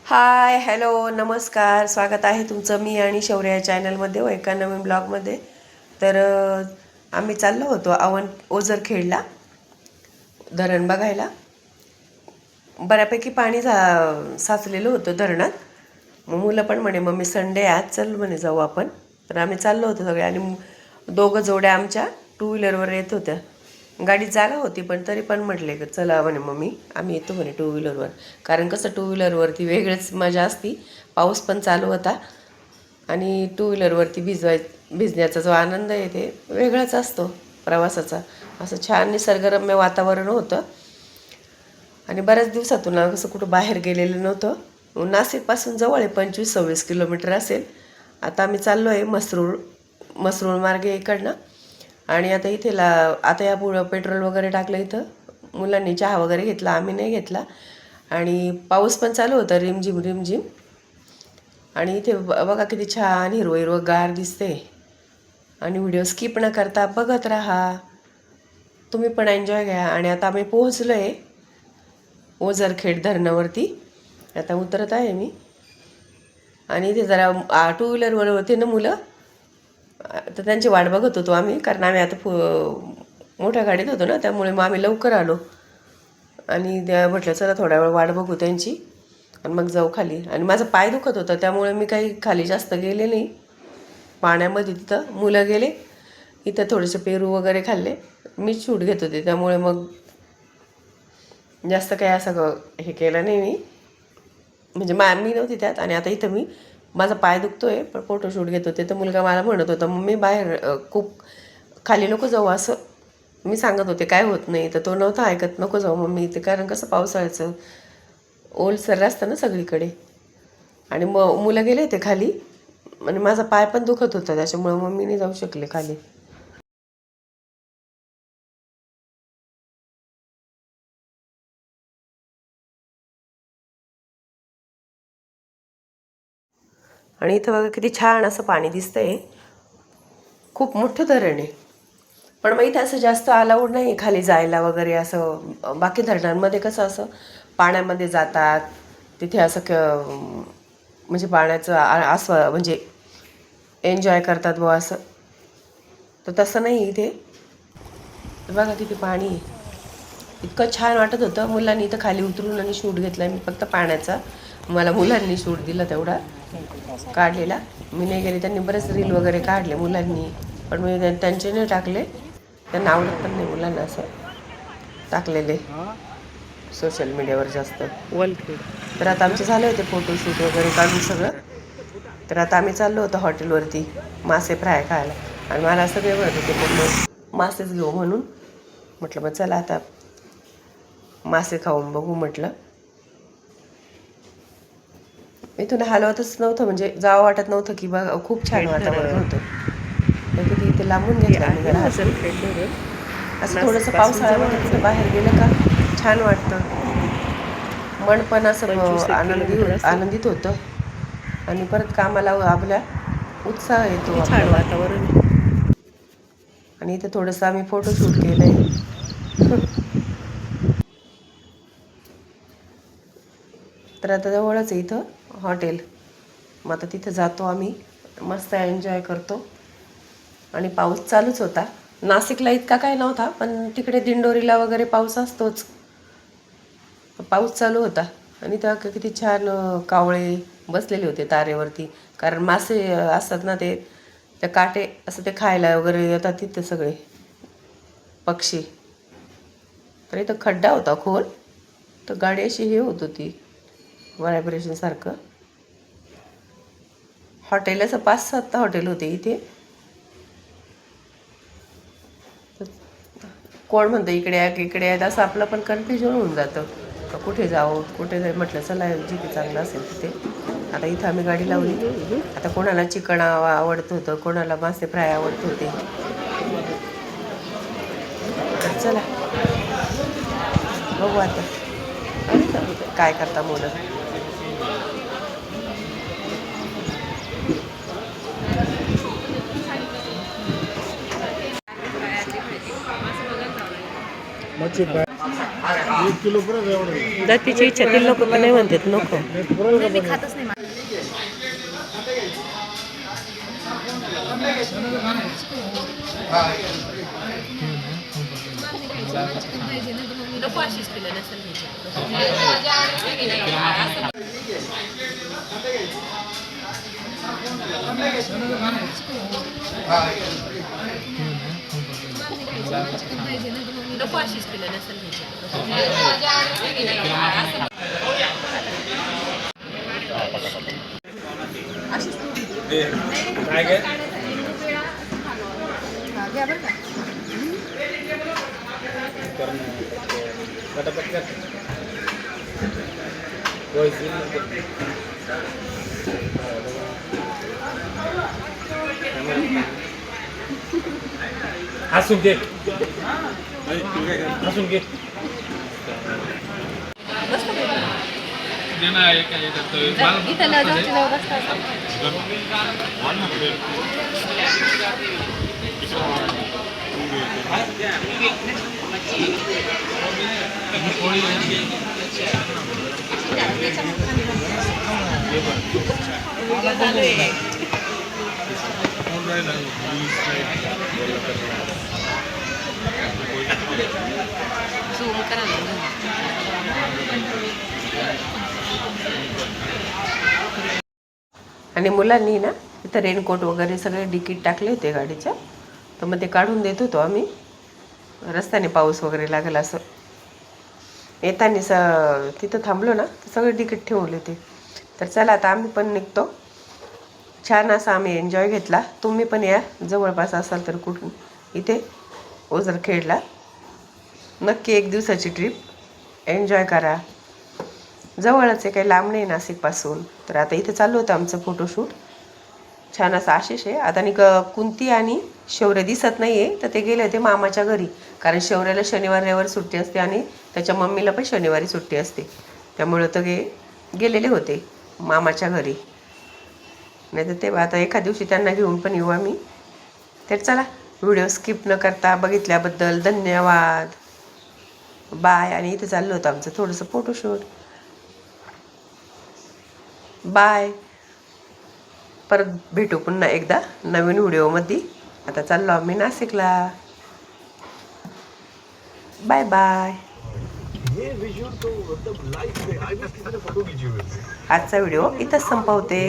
हाय, hello, नमस्कार. स्वागत आहे तुमचं मी आणि शौर्य या चॅनलमध्ये व एका नवीन ब्लॉगमध्ये. तर आम्ही चाललो होतो ओझरखेडला धरण बघायला. बऱ्यापैकी पाणी साचलेलं होतं धरणात. मग मुलं पण म्हणे मम्मी संडे आज चल म्हणे जाऊ आपण. तर आम्ही चाललो होतो सगळे आणि दोघं जोड्या आमच्या टू व्हीलरवर येत होत्या. गाडीत जागा होती पण तरी पण म्हटले की चला म्हणे मम्मी आम्ही येतो म्हणे टू व्हीलरवर. कारण कसं टू व्हीलरवरती वेगळीच मजा असती. पाऊस पण चालू होता आणि टू व्हीलरवरती भिजण्याचा जो आनंद आहे ते वेगळाच असतो प्रवासाचा. असं छान निसर्गरम्य वातावरण होतं आणि बऱ्याच दिवसातून कसं कुठं बाहेर गेलेलं नव्हतं. नाशिकपासून जवळ आहे, 25-26 किलोमीटर असेल. आता आम्ही चाललो आहे मसरूळ मार्गे इकडनं. आणि आता आता या पुढं पेट्रोल वगैरे टाकलं. इथं मुलांनी चहा वगैरे घेतला, आम्ही नाही घेतला. आणि पाऊस पण चालू होता रिमझिम रिमझिम. आणि इथे बघा किती छान हिरवं गार दिसते. आणि व्हिडिओ स्किप न करता बघत राहा, तुम्ही पण एन्जॉय घ्या. आणि आता आम्ही पोहोचलो आहे ओझरखेड धरणावरती. आता उतरत आहे मी. आणि इथे जरा टू व्हीलरवर होते ना मुलं, तर त्यांची वाट बघत होतो आम्ही. कारण आम्ही आता मोठ्या गाडीत होतो ना, त्यामुळे मग आम्ही लवकर आलो. आणि त्या म्हटलं चला थोडा वेळ वाट बघू त्यांची आणि मग जाऊ खाली. आणि माझा पाय दुखत होता त्यामुळे मी काही खाली जास्त गेले नाही पाण्यामध्ये. तिथं मुलं गेले. इथं थोडेसे पेरू वगैरे खाल्ले. मी शूट घेत होते त्यामुळे मग जास्त काही असं हे केलं नाही मी. म्हणजे मी नव्हती त्यात. आणि आता इथं माझा पाय दुखतोय पण फोटोशूट घेत होते. तर मुलगा मला म्हणत होता मम्मी बाहेर खूप खाली नको जाऊ असं. मी सांगत होते काय होत नाही, तर तो नव्हता ऐकत. नको जाऊ मम्मी इथे, कारण कसं पावसाळ्याचं ओलसर असतं ना सगळीकडे. आणि मग मुलं गेले होते खाली आणि माझा पाय पण दुखत होता त्याच्यामुळे मग मी नाही जाऊ शकले खाली. आणि इथं बघा किती छान असं पाणी दिसतंय. खूप मोठं धरण आहे. पण मग इथं असं जास्त अलाउड नाही खाली जायला वगैरे असं. बाकी धरणांमध्ये कसं असं पाण्यामध्ये जातात तिथे असं म्हणजे पाण्याचं म्हणजे एन्जॉय करतात बुवा असं. तर तसं नाही इथे. बघा किती पाणी आहे. इतकं छान वाटत होतं. मुलांनी इथं खाली उतरून आणि शूट घेतला. मी फक्त पाण्याचा, मला मुलांनी शूट दिला तेवढा काढलेला. मी नाही गेले. त्यांनी बरेच रील वगैरे काढले मुलांनी, पण मी त्यांचे नाही टाकले. त्यांना आवडत पण नाही मुलांना असं टाकलेले सोशल मीडियावर जास्त. तर आता आमचे झाले होते फोटोशूट वगैरे काढून सगळं. तर आता आम्ही चाललो होतो हॉटेलवरती मासे फ्राय खायला. आणि मला सगळे म्हणत होते पण मासेच घेऊ म्हणून. म्हटलं मग चला आता मासे खाऊन बघू म्हटलं. इथून हलवतच नव्हतं, म्हणजे जावं वाटत नव्हतं की बघा खूप छान वातावरण होतं. तर किती इथे लांबून घेतलं मी जरा असं थोडंसं पावसाळ्यामध्ये कुठं बाहेर गेलं का छान वाटतं. मन पण असं आनंदित होतं. आणि परत कामाला आपल्या उत्साह येतो आपल्याला. आणि इथं थोडंसं आम्ही फोटोशूट केलं आहे. तर आता जवळच आहे इथं हॉटेल. मग आता तिथं जातो आम्ही, मस्त एन्जॉय करतो. आणि पाऊस चालूच होता. नाशिकला इतका काही नव्हता, पण तिकडे दिंडोरीला वगैरे पाऊस असतोच. पाऊस चालू होता. आणि त्या किती छान कावळे बसलेले होते तारेवरती. कारण मासे असतात ना ते काटे असं ते खायला वगैरे येतात तिथे सगळे पक्षी. तर इथं खड्डा होता खोल, तर गाडी अशी हे होत होती व्हायब्रेशन सारखं. हॉटेल असं 5-7 हॉटेल होते इथे. कोण म्हणतं इकडे या इकडे या, असं आपलं पण कन्फ्युजन होऊन जातं का कुठे जावं कुठे जाईल. म्हटलं चला जिथे चांगलं असेल तिथे. आता इथं आम्ही गाडी लावली. आता कोणाला चिकन आवडतं होतं, कोणाला मासे फ्राय आवडत होते. तर चला बघू आता काय करता मुलं. जातीची इच्छा ती लोक पण नाही म्हणतात नको. मी खातच नाही. हसून घे हसून घे आणि मुलांनी ना इथं रेनकोट वगैरे सगळे डिकीट टाकले होते गाडीच्या, तर मग ते काढून देत होतो आम्ही. रस्त्याने पाऊस वगैरे लागला असं येताना तिथं थांबलो ना, तर सगळे डिकीट ठेवले होते. तर चला आता आम्ही पण निघतो. छान असा आम्ही एन्जॉय घेतला. तुम्ही पण या, जवळपास असाल तर कुठून इथे ओझरखेडला नक्की एक दिवसाची ट्रिप एन्जॉय करा. जवळच आहे, काही लांब नाही नाशिकपासून. तर आता इथे चालू होतं आमचं फोटोशूट. छान असं आशिष आहे. आता आणि कुंती आणि शौर्य दिसत नाही आहे, तर ते गेले होते मामाच्या घरी. कारण शौर्याला शनिवार रविवार सुट्टी असते आणि त्याच्या मम्मीला पण शनिवारी सुट्टी असते, त्यामुळं तर गेलेले होते मामाच्या घरी. नाही तर ते आता एका दिवशी त्यांना घेऊन पण येऊ आम्ही. तर चला, व्हिडिओ स्किप न करता बघितल्याबद्दल धन्यवाद. बाय. आणि इथे चाललं होतं आमचं थोडंसं फोटोशूट. बाय. परत भेटू पुन्हा एकदा नवीन व्हिडिओमध्ये. आता चाललो आम्ही नाशिकला. Bye bye. आजचा व्हिडिओ इथंच संपवते.